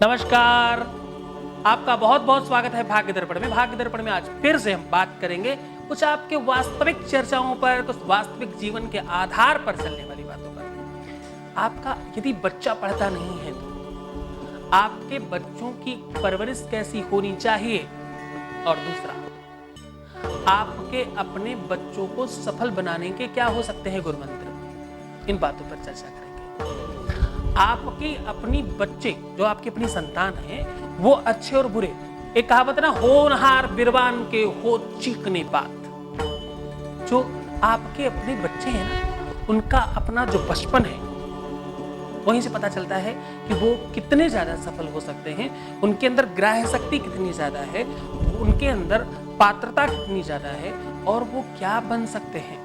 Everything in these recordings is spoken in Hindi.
नमस्कार, आपका बहुत बहुत स्वागत है भाग्य दर्पण में। भाग्य दर्पण में आज फिर से हम बात करेंगे कुछ आपके वास्तविक चर्चाओं पर, कुछ वास्तविक जीवन के आधार पर चलने वाली बातों पर। आपका यदि बच्चा पढ़ता नहीं है तो आपके बच्चों की परवरिश कैसी होनी चाहिए, और दूसरा, आपके अपने बच्चों को सफल बनाने के क्या हो सकते हैं गुरु मंत्र, इन बातों पर चर्चा करेंगे। आपकी अपनी बच्चे, जो आपकी अपनी संतान है, वो अच्छे और बुरे, एक कहावत है ना, होनहार बिरबान के हो चीकने बात। जो आपके अपने बच्चे हैं ना, उनका अपना जो बचपन है, वहीं से पता चलता है कि वो कितने ज्यादा सफल हो सकते हैं, उनके अंदर ग्राह्य शक्ति कितनी ज्यादा है, उनके अंदर पात्रता कितनी ज्यादा है, और वो क्या बन सकते हैं,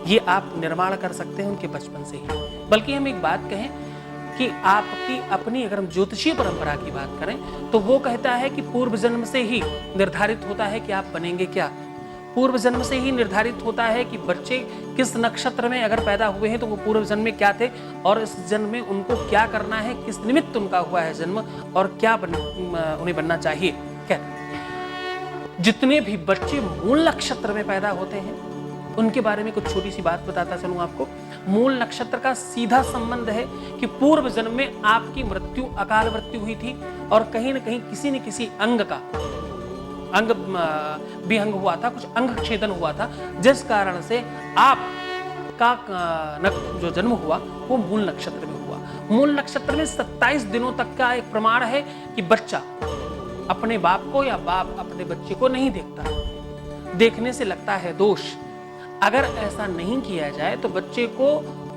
ये आप निर्माण कर सकते हैं उनके बचपन से ही। बल्कि हम एक बात कहें कि आपकी अपनी, अगर हम ज्योतिषीय परंपरा की बात करें, तो वो कहता है कि पूर्व जन्म से ही निर्धारित होता है कि आप बनेंगे क्या। पूर्व जन्म से ही निर्धारित होता है कि बच्चे किस नक्षत्र में अगर पैदा हुए हैं तो वो पूर्व जन्म में क्या थे, और इस जन्म में उनको क्या करना है, किस निमित्त उनका हुआ है जन्म, और क्या उन्हें बनना चाहिए। क्या जितने भी बच्चे मूल नक्षत्र में पैदा होते हैं उनके बारे में कुछ छोटी सी बात बताता चलूं आपको। मूल नक्षत्र का सीधा संबंध है कि पूर्व जन्म में आपकी मृत्यु, अकाल मृत्यु हुई थी, और कहीं न कहीं किसी न किसी अंग विहंग हुआ था, कुछ अंग छेदन हुआ था, जिस कारण से आपका जो जन्म हुआ वो मूल नक्षत्र में हुआ। मूल नक्षत्र में 27 दिनों तक का एक प्रमाण है कि बच्चा अपने बाप को या बाप अपने बच्चे को नहीं देखता, देखने से लगता है दोष। अगर ऐसा नहीं किया जाए तो बच्चे को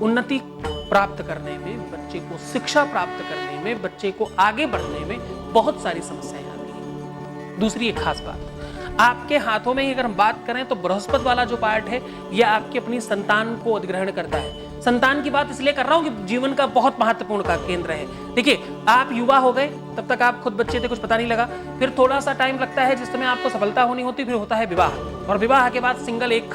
उन्नति प्राप्त करने में, बच्चे को शिक्षा प्राप्त करने में, बच्चे को आगे बढ़ने में बहुत सारी समस्याएं आती हैं। दूसरी एक खास बात, आपके हाथों में ही अगर हम बात करें तो बृहस्पति वाला जो पार्ट है, यह आपकी अपनी संतान को अधिग्रहण करता है। संतान की बात इसलिए कर रहा हूं कि जीवन का बहुत महत्वपूर्ण का केंद्र है। देखिए, आप युवा हो गए, तब तक आप खुद बच्चे थे, कुछ पता नहीं लगा, फिर थोड़ा सा टाइम लगता है जिस समय आपको सफलता होनी होती, फिर होता है विवाह, और विवाह के बाद सिंगल एक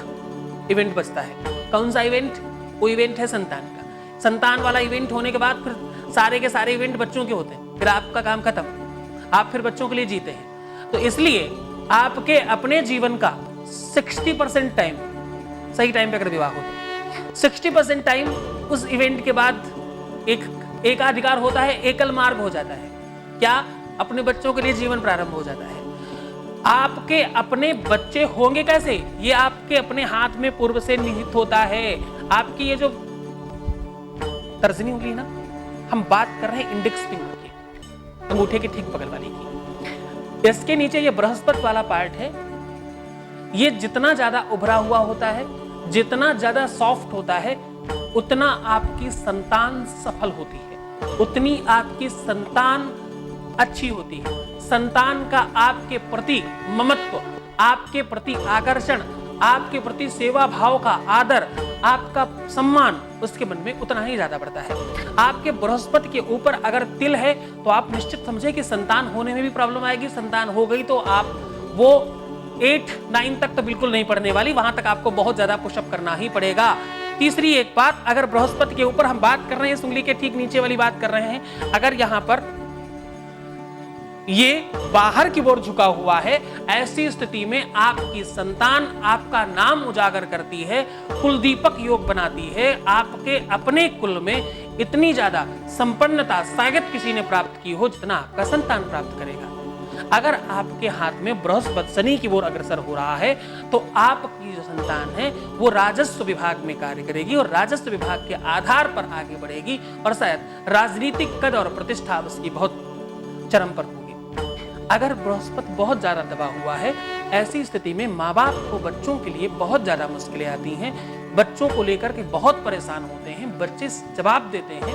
इवेंट बचता है। कौन सा इवेंट? वो इवेंट है संतान का। संतान वाला इवेंट होने के बाद फिर सारे के सारे इवेंट बच्चों के होते हैं, फिर आपका काम खत्म, आप फिर बच्चों के लिए जीते हैं। तो इसलिए आपके अपने जीवन का 60% टाइम, सही टाइम पे अगर विवाह हो तो 60% टाइम उस इवेंट के बाद एक अधिकार होता है, एकल मार्ग हो जाता है। क्या? अपने बच्चों के लिए जीवन प्रारंभ हो जाता है। आपके अपने बच्चे होंगे कैसे, ये आपके अपने हाथ में पूर्व से निहित होता है। आपकी ये जो तर्जनी उंगली ना, हम बात कर रहे हैं इंडेक्स फिंगर की, अंगूठे के ठीक बगल वाली की, इसके नीचे ये बृहस्पति वाला पार्ट है। ये जितना ज्यादा उभरा हुआ होता है, जितना ज्यादा सॉफ्ट होता है, उतना आपकी संतान सफल होती है, उतनी आपकी संतान अच्छी होती है। संतान का आपके प्रति ममत्व, आपके प्रति आकर्षण, आपके प्रति सेवा भाव का आदर, आपका सम्मान उसके मन में उतना ही ज्यादा बढ़ता है। आपके बृहस्पति के ऊपर अगर तिल है तो आप निश्चित समझे कि संतान होने में भी प्रॉब्लम आएगी। संतान हो गई तो आप वो 8-9 तक तो बिल्कुल नहीं पढ़ने वाली, वहां तक आपको बहुत ज्यादा पुशअप करना ही पड़ेगा। तीसरी एक बात, अगर बृहस्पति के ऊपर हम बात कर रहे हैं, उंगली के ठीक नीचे वाली बात कर रहे हैं, अगर यहां पर ये बाहर की ओर झुका हुआ है, ऐसी स्थिति में आपकी संतान आपका नाम उजागर करती है, कुल दीपक योग बनाती है। आपके अपने कुल में इतनी ज्यादा संपन्नता शायद किसी ने प्राप्त की हो जितना आपका संतान प्राप्त करेगा। अगर आपके हाथ में बृहस्पति शनि की ओर अग्रसर हो रहा है तो आपकी जो संतान है वो राजस्व विभाग में कार्य करेगी, और राजस्व विभाग के आधार पर आगे बढ़ेगी, और शायद राजनीतिक कद और प्रतिष्ठा उसकी बहुत चरम पर होगी। अगर बृहस्पति बहुत ज्यादा दबा हुआ है, ऐसी स्थिति में माँ बाप को बच्चों के लिए बहुत ज्यादा मुश्किलें आती हैं, बच्चों को लेकर के बहुत परेशान होते हैं, बच्चे जवाब देते हैं,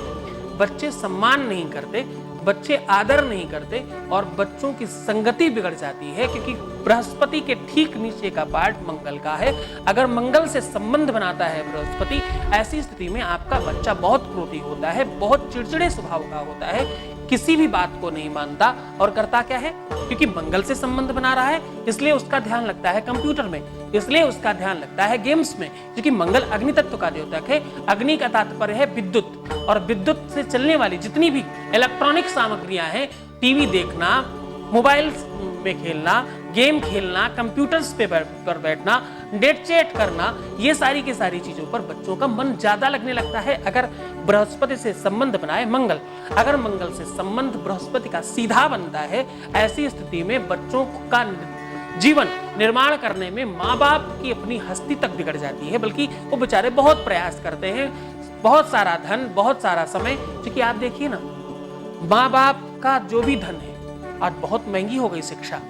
बच्चे सम्मान नहीं करते, बच्चे आदर नहीं करते, और बच्चों की संगति बिगड़ जाती है, क्योंकि बृहस्पति के ठीक नीचे का पार्ट मंगल का है। अगर मंगल से संबंध बनाता है बृहस्पति, ऐसी स्थिति में आपका बच्चा बहुत क्रोधी होता है, बहुत चिड़चिड़े स्वभाव का होता है, किसी भी बात को नहीं मानता और करता क्या है, क्योंकि मंगल से संबंध बना रहा है इसलिए उसका ध्यान लगता है कंप्यूटर में, इसलिए उसका ध्यान लगता है गेम्स में, क्योंकि मंगल अग्नि तत्व का द्योतक है। अग्नि का तात्पर्य है विद्युत, और विद्युत से चलने वाली जितनी भी इलेक्ट्रॉनिक सामग्रियां हैं, टीवी देखना, मोबाइल में खेलना, गेम खेलना, कंप्यूटर्स पे पर बैठना, डेट चैट करना, ये सारी की सारी चीजों पर बच्चों का मन ज्यादा लगने लगता है अगर बृहस्पति से संबंध बनाए मंगल। अगर मंगल से संबंध बृहस्पति का सीधा बनता है, ऐसी स्थिति में बच्चों का जीवन निर्माण करने में माँ बाप की अपनी हस्ती तक बिगड़ जाती है, बल्कि वो बेचारे बहुत प्रयास करते हैं, बहुत सारा धन, बहुत सारा समय, क्योंकि आप देखिए ना, माँ बाप का जो भी धन है, आज बहुत महंगी हो गई शिक्षा,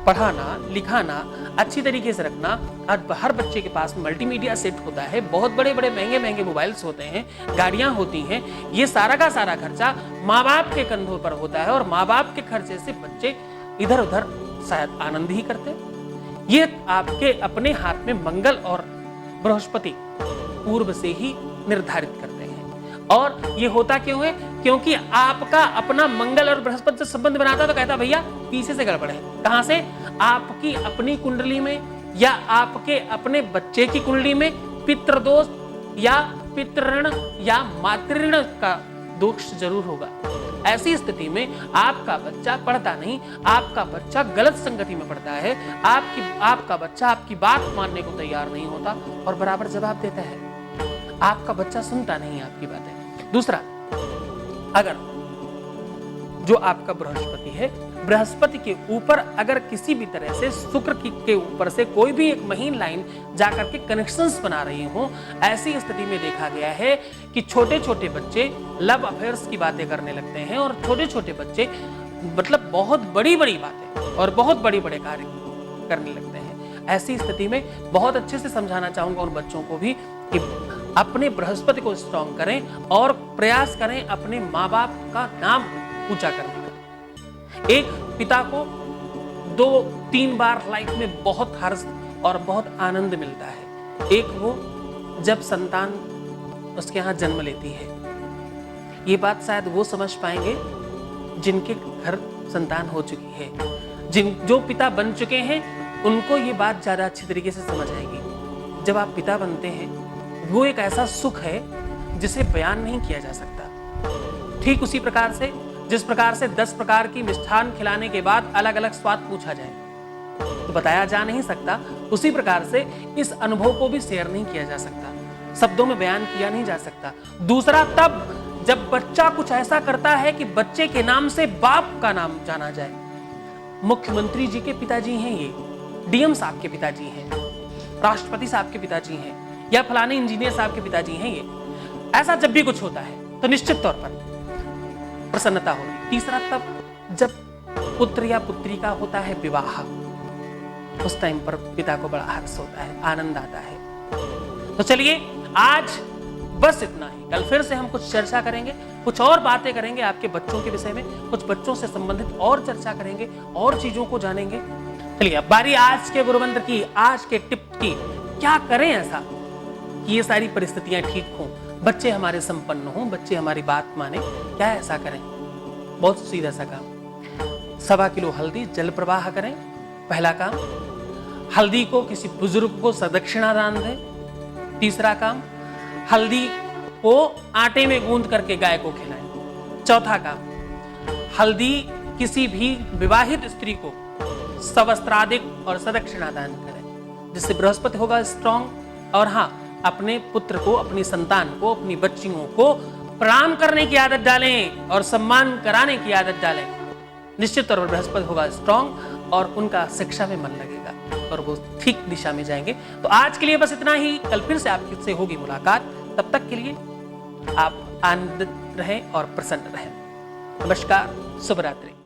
पढ़ाना लिखाना, अच्छी तरीके से रखना। आज हर बच्चे के पास मल्टीमीडिया सेट होता है, बहुत बड़े बड़े महंगे महंगे मोबाइल्स होते हैं, गाड़ियां होती हैं, ये सारा का सारा खर्चा माँ बाप के कंधों पर होता है, और माँ बाप के खर्चे से बच्चे इधर उधर शायद आनंद ही करते। ये आपके अपने हाथ में मंगल और बृहस्पति पूर्व से ही निर्धारित करते हैं। और ये होता क्यों है, क्योंकि आपका अपना मंगल और बृहस्पति से संबंध बनाता तो कहता भैया पीछे से गड़बड़ है। कहां से? आपकी अपनी कुंडली में या आपके अपने बच्चे की कुंडली में पितृदोष या पितृऋण या मातृऋण का दोष जरूर होगा। ऐसी स्थिति में आपका बच्चा पढ़ता नहीं, आपका बच्चा गलत संगति में पढ़ता है, आपका बच्चा आपकी बात मानने को तैयार नहीं होता और बराबर जवाब देता है, आपका बच्चा सुनता नहीं आपकी बातें। दूसरा, अगर जो आपका बृहस्पति है, बृहस्पति के ऊपर अगर किसी भी तरह से शुक्र के ऊपर से कोई भी एक महीन लाइन जाकर के कनेक्शंस बना रही हो, ऐसी स्थिति में देखा गया है कि छोटे छोटे बच्चे लव अफेयर्स की बातें करने लगते हैं, और छोटे छोटे बच्चे मतलब बहुत बड़ी बड़ी बातें और बहुत बड़े बड़े कार्य करने लगते हैं। ऐसी स्थिति में बहुत अच्छे से समझाना चाहूंगा उन बच्चों को भी कि अपने बृहस्पति को स्ट्रॉन्ग करें और प्रयास करें अपने माँ बाप का नाम ऊंचा करने का। एक पिता को 2-3 बार लाइफ में बहुत हर्ष और बहुत आनंद मिलता है। एक वो जब संतान उसके यहाँ जन्म लेती है, ये बात शायद वो समझ पाएंगे जिनके घर संतान हो चुकी है। जो पिता बन चुके हैं उनको ये बात ज्यादा अच्छी तरीके से समझ आएगी। जब आप पिता बनते हैं, वो एक ऐसा सुख है जिसे बयान नहीं किया जा सकता। ठीक उसी प्रकार से जिस प्रकार से 10 प्रकार की मिष्ठान खिलाने के बाद अलग अलग स्वाद पूछा जाए तो बताया जा नहीं सकता, उसी प्रकार से इस अनुभव को भी शेयर नहीं किया जा सकता, शब्दों में बयान किया नहीं जा सकता। दूसरा, तब जब बच्चा कुछ ऐसा करता है कि बच्चे के नाम से बाप का नाम जाना जाए। मुख्यमंत्री जी के पिताजी हैं ये, डीएम साहब के पिताजी हैं, राष्ट्रपति साहब के पिताजी हैं, या फलाने इंजीनियर साहब के पिताजी हैं ये। ऐसा जब भी कुछ होता है तो निश्चित तौर पर प्रसन्नता होगी। तीसरा, तब जब पुत्र या पुत्री का होता है विवाह, उस टाइम पर पिता को बड़ा हर्ष होता है, आनंद आता है। तो चलिए आज बस इतना ही। कल फिर से हम कुछ चर्चा करेंगे, कुछ और बातें करेंगे आपके बच्चों के विषय में, कुछ बच्चों से संबंधित और चर्चा करेंगे और चीजों को जानेंगे। चलिए अब बारी आज के गुरु मंत्र की, आज के टिप की। क्या करें ऐसा कि ये सारी परिस्थितियां ठीक हों, बच्चे हमारे संपन्न हों, बच्चे हमारी बात माने? क्या ऐसा करें? बहुत सीधा सा काम। 1.25 किलो हल्दी जल प्रवाह करें। पहला काम, हल्दी को किसी बुजुर्ग को सदक्षिणा दान दें। तीसरा काम, हल्दी को आटे में गूंद करके गाय को खिलाएं। चौथा काम, हल्दी किसी भी विवाहित स्त्री को सवस्त्रादिक और सदक्षिणा दान करें, जिससे बृहस्पति होगा स्ट्रॉन्ग। और हाँ, अपने पुत्र को, अपनी संतान को, अपनी बच्चियों को प्रणाम करने की आदत डालें और सम्मान कराने की आदत डालें। निश्चित तौर पर बृहस्पति होगा स्ट्रॉन्ग और उनका शिक्षा में मन लगेगा और वो ठीक दिशा में जाएंगे। तो आज के लिए बस इतना ही। कल फिर से आपसे होगी मुलाकात। तब तक के लिए आप आनंदित रहें और प्रसन्न रहें। नमस्कार, शुभ रात्रि।